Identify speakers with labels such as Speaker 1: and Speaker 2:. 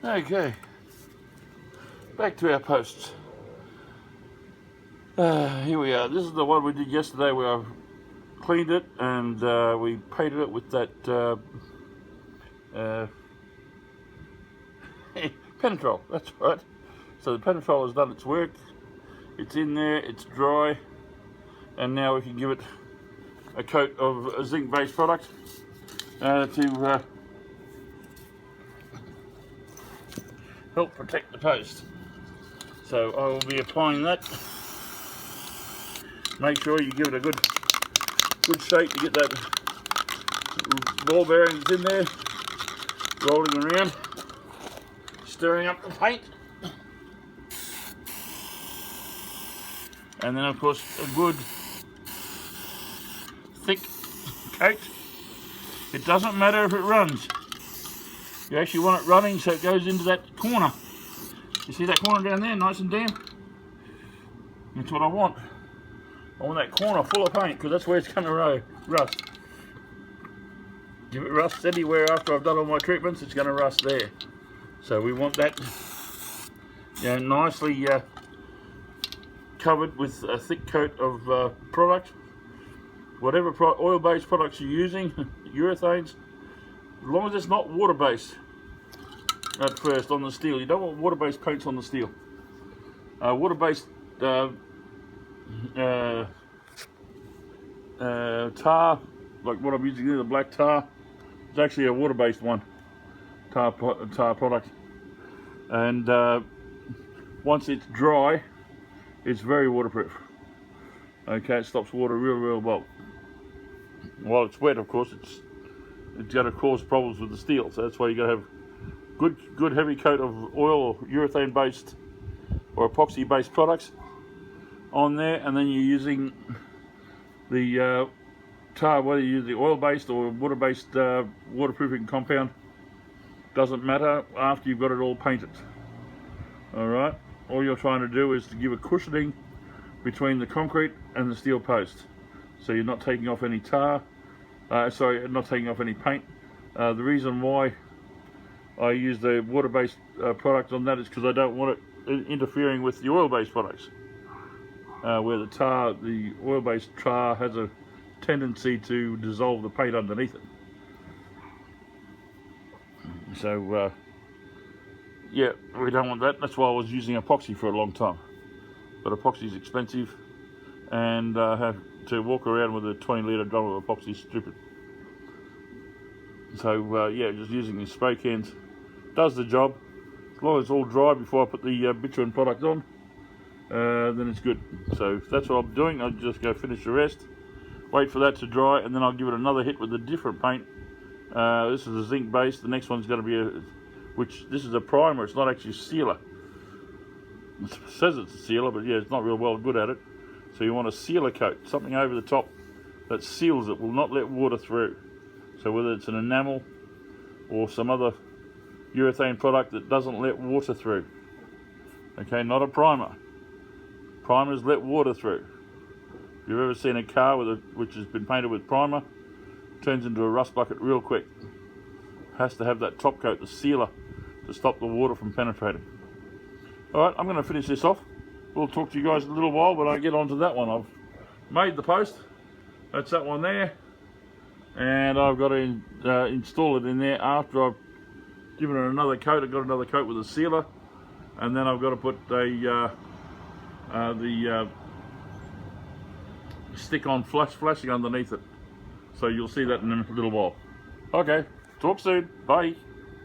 Speaker 1: Okay, back to our posts. Here we are. This is the one we did yesterday where I cleaned it and we painted it with that Penetrol, that's right. So the Penetrol has done its work. It's in there, it's dry, and now we can give it a coat of a zinc-based product to help protect the post. So I will be applying that. Make sure you give it a good shake to get that ball bearings in there, rolling around, stirring up the paint, and then of course a good thick coat. It doesn't matter if it runs. You actually want it running so it goes into that corner. You see that corner down there, nice and damp? That's what I want. I want that corner full of paint because that's where it's going to rust. If it rusts anywhere after I've done all my treatments, it's going to rust there. So we want that, nicely covered with a thick coat of product. Whatever oil-based products you're using, urethanes, as long as it's not water-based at first on the steel. You don't want water-based paints on the steel. Water-based tar, like what I'm using here, the black tar, it's actually a water-based one, tar product. And once it's dry, it's very waterproof. Okay, it stops water real well. While it's wet, of course, it's going to cause problems with the steel. So that's why you got to have good heavy coat of oil or urethane based or epoxy based products on there, and then you're using the tar, whether you use the oil based or water based waterproofing compound, doesn't matter after you've got it all painted. Alright, all you're trying to do is to give a cushioning between the concrete and the steel post, so you're not taking off any tar, not taking off any paint. The reason why I use the water-based product on that is because I don't want it interfering with the oil-based products, where the oil-based tar has a tendency to dissolve the paint underneath it. So yeah, we don't want that. That's why I was using epoxy for a long time, but epoxy is expensive, and have to walk around with a 20-litre drum of epoxy is stupid. So yeah, just using these spray cans does the job. As long as it's all dry before I put the bitumen product on, then it's good. So that's what I'm doing. I'll just go finish the rest, wait for that to dry, and then I'll give it another hit with a different paint. This is a zinc base. The next one's going to be this is a primer. It's not actually a sealer. It says it's a sealer, but yeah, it's not real well good at it. So you want a sealer coat, something over the top that seals it, will not let water through. So whether it's an enamel or some other urethane product that doesn't let water through. Okay, not a primer. Primers let water through. If you've ever seen a car which has been painted with primer, it turns into a rust bucket real quick. It has to have that top coat, the sealer, to stop the water from penetrating. Alright, I'm going to finish this off. We'll talk to you guys in a little while when I get onto that one. I've made the post. That's that one there. And I've got to install it in there after I've given it another coat. I've got another coat with a sealer. And then I've got to put the stick-on flashing underneath it. So you'll see that in a little while. Okay, talk soon. Bye.